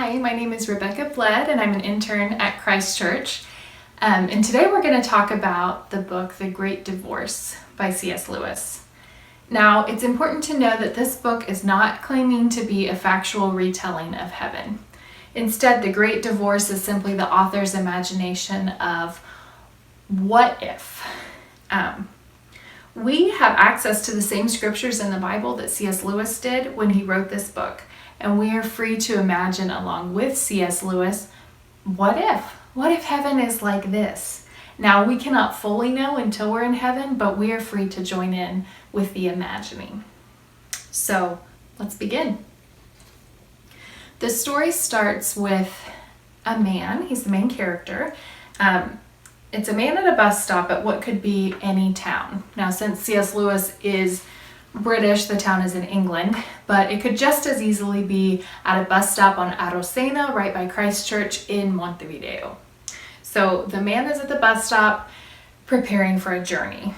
Hi, my name is Rebecca Bled and I'm an intern at Christ Church. And today we're going to talk about the book, The Great Divorce by C.S. Lewis. Now, it's important to know that this book is not claiming to be a factual retelling of heaven. Instead, The Great Divorce is simply the author's imagination of what if. We have access to the same scriptures in the Bible that C.S. Lewis did when he wrote this book. And we are free to imagine along with C.S. Lewis, what if? What if heaven is like this? Now, we cannot fully know until we're in heaven, but we are free to join in with the imagining. So, let's begin. The story starts with a man. He's the main character. It's a man at a bus stop at what could be any town. Now, since C.S. Lewis is British, the town is in England, but it could just as easily be at a bus stop on Arocena, right by Christ Church in Montevideo. So the man is at the bus stop preparing for a journey.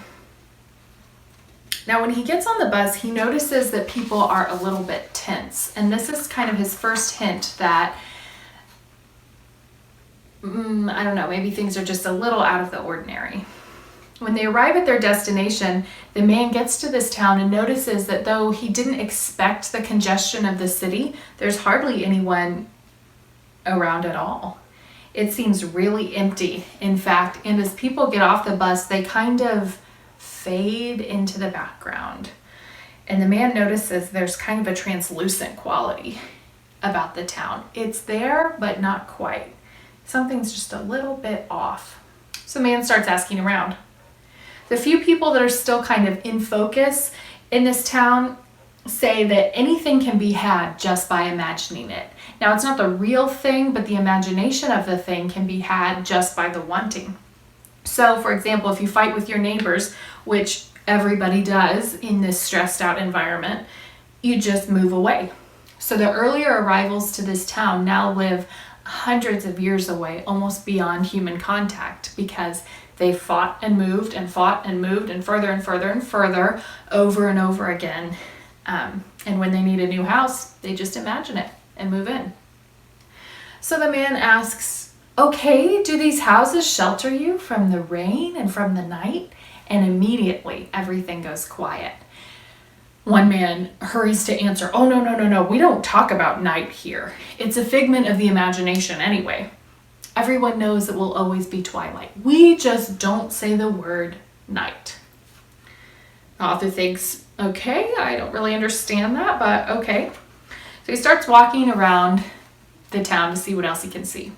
Now when he gets on the bus, he notices that people are a little bit tense, and this is kind of his first hint that I don't know, maybe things are just a little out of the ordinary. When they arrive at their destination, the man gets to this town and notices that though he didn't expect the congestion of the city, there's hardly anyone around at all. It seems really empty, in fact, and as people get off the bus, they kind of fade into the background. And the man notices there's kind of a translucent quality about the town. It's there, but not quite. Something's just a little bit off. So the man starts asking around. The few people that are still kind of in focus in this town say that anything can be had just by imagining it. Now, it's not the real thing, but the imagination of the thing can be had just by the wanting. So, for example, if you fight with your neighbors, which everybody does in this stressed out environment, you just move away. So the earlier arrivals to this town now live hundreds of years away, almost beyond human contact, because they fought and moved and further and further and further over and over again. And when they need a new house, they just imagine it and move in. So the man asks, okay, do these houses shelter you from the rain and from the night? And immediately everything goes quiet. One man hurries to answer, oh, no, we don't talk about night here. It's a figment of the imagination anyway. Everyone knows it will always be twilight. We just don't say the word night. The author thinks, okay, I don't really understand that, but okay. So he starts walking around the town to see what else he can see.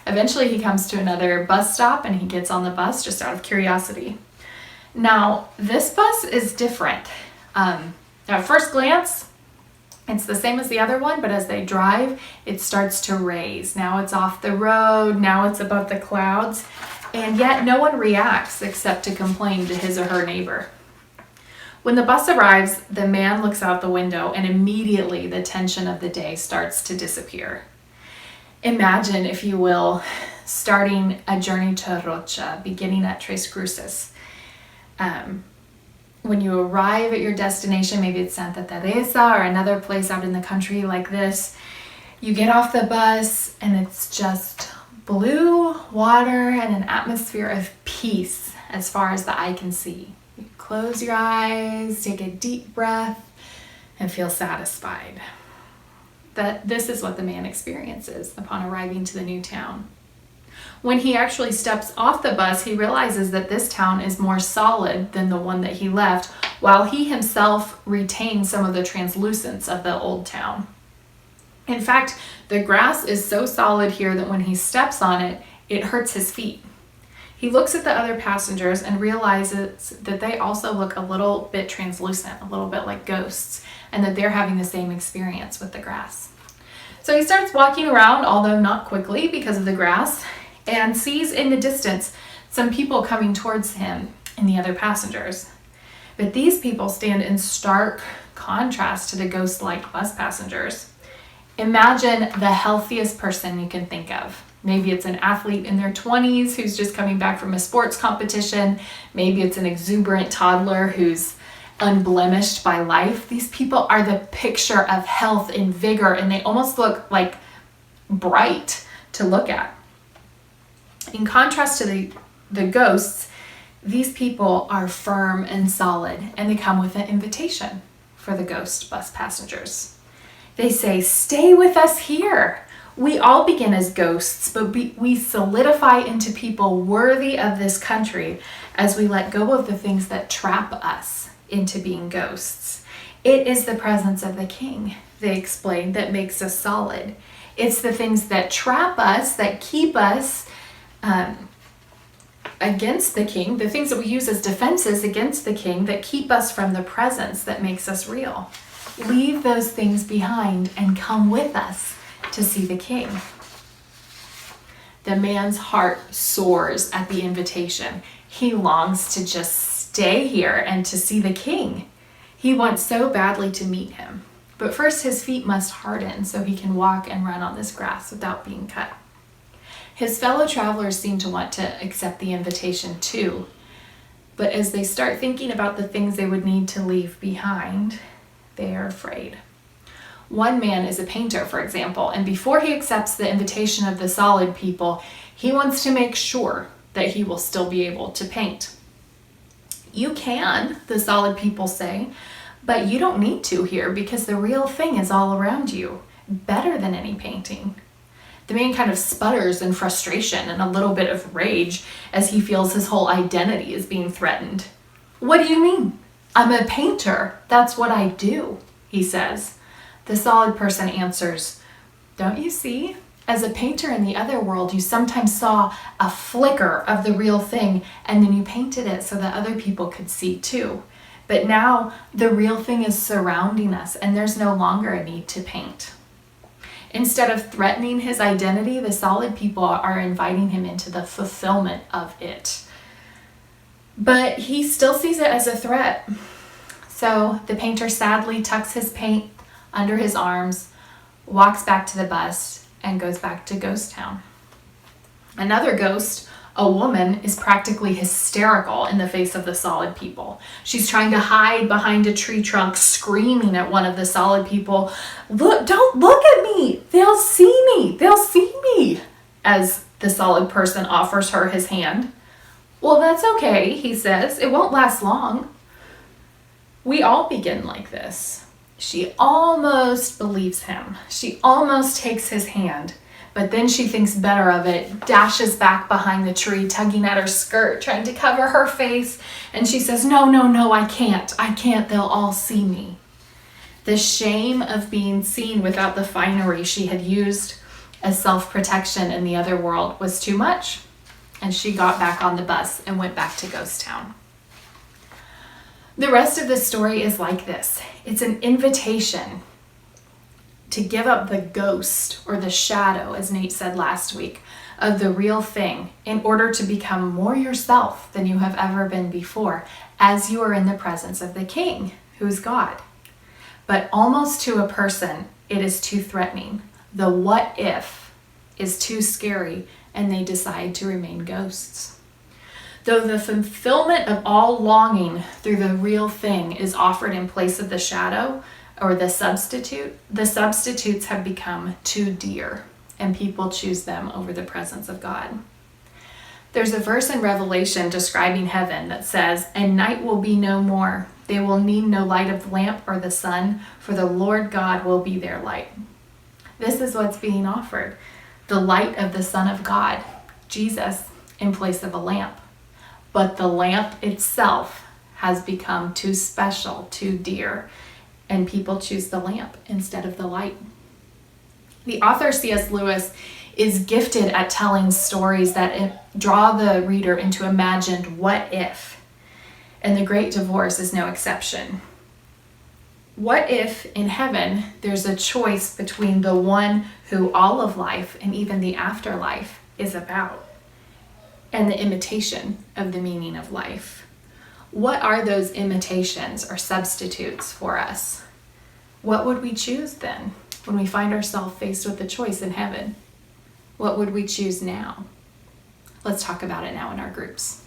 Eventually he comes to another bus stop and he gets on the bus just out of curiosity. Now, this bus is different. At first glance, it's the same as the other one, but as they drive, it starts to raise. Now it's off the road, now it's above the clouds, and yet no one reacts except to complain to his or her neighbor. When the bus arrives, the man looks out the window and immediately the tension of the day starts to disappear. Imagine, if you will, starting a journey to Rocha, beginning at Tres Cruces. When you arrive at your destination, maybe it's Santa Teresa or another place out in the country like this, you get off the bus and it's just blue water and an atmosphere of peace as far as the eye can see. You close your eyes, take a deep breath, and feel satisfied. This is what the man experiences upon arriving to the new town. When he actually steps off the bus, he realizes that this town is more solid than the one that he left, while he himself retains some of the translucence of the old town. In fact, the grass is so solid here that when he steps on it, it hurts his feet. He looks at the other passengers and realizes that they also look a little bit translucent, a little bit like ghosts, and that they're having the same experience with the grass. So he starts walking around, although not quickly because of the grass, and sees in the distance some people coming towards him and the other passengers. But these people stand in stark contrast to the ghost-like bus passengers. Imagine the healthiest person you can think of. Maybe it's an athlete in their 20s who's just coming back from a sports competition. Maybe it's an exuberant toddler who's unblemished by life. These people are the picture of health and vigor, and they almost look like bright to look at. In contrast to the ghosts, these people are firm and solid, and they come with an invitation for the ghost bus passengers. They say, "Stay with us here. We all begin as ghosts, but we solidify into people worthy of this country as we let go of the things that trap us into being ghosts. It is the presence of the King," they explain, "that makes us solid. It's the things that trap us, that keep us against the King, the things that we use as defenses against the King that keep us from the presence that makes us real. Leave those things behind and come with us to see the King." The man's heart soars at the invitation. He longs to just stay here and to see the King. He wants so badly to meet him. But first his feet must harden so he can walk and run on this grass without being cut. His fellow travelers seem to want to accept the invitation too. But as they start thinking about the things they would need to leave behind, they are afraid. One man is a painter, for example, and before he accepts the invitation of the solid people, he wants to make sure that he will still be able to paint. "You can," the solid people say, "but you don't need to here because the real thing is all around you, better than any painting." The man kind of sputters in frustration and a little bit of rage as he feels his whole identity is being threatened. "What do you mean? I'm a painter. That's what I do," he says. The solid person answers, "Don't you see? As a painter in the other world, you sometimes saw a flicker of the real thing and then you painted it so that other people could see too. But now the real thing is surrounding us and there's no longer a need to paint." Instead of threatening his identity, the solid people are inviting him into the fulfillment of it. But he still sees it as a threat. So the painter sadly tucks his paint under his arms, walks back to the bus, and goes back to Ghost Town. Another ghost, a woman, is practically hysterical in the face of the solid people. She's trying to hide behind a tree trunk, screaming at one of the solid people, "Look, don't look at me! They'll see me! They'll see me!" as the solid person offers her his hand. "Well, that's okay," he says. "It won't last long." We all begin like this. She almost believes him. She almost takes his hand. But then she thinks better of it, dashes back behind the tree, tugging at her skirt, trying to cover her face. And she says, no, I can't. They'll all see me." The shame of being seen without the finery she had used as self-protection in the other world was too much. And she got back on the bus and went back to Ghost Town. The rest of the story is like this. It's an invitation to give up the ghost or the shadow, as Nate said last week, of the real thing in order to become more yourself than you have ever been before as you are in the presence of the King, who's God. But almost to a person, it is too threatening. The what if is too scary, and they decide to remain ghosts. Though the fulfillment of all longing through the real thing is offered in place of the shadow, or the substitutes have become too dear, and people choose them over the presence of God. There's a verse in Revelation describing heaven that says, "And night will be no more. They will need no light of the lamp or the sun, for the Lord God will be their light." This is what's being offered, the light of the Son of God, Jesus, in place of a lamp. But the lamp itself has become too special, too dear, and people choose the lamp instead of the light. The author C.S. Lewis is gifted at telling stories that draw the reader into imagined what if, and The Great Divorce is no exception. What if in heaven there's a choice between the one who all of life and even the afterlife is about, and the imitation of the meaning of life? What are those imitations or substitutes for us? What would we choose then when we find ourselves faced with a choice in heaven? What would we choose now? Let's talk about it now in our groups.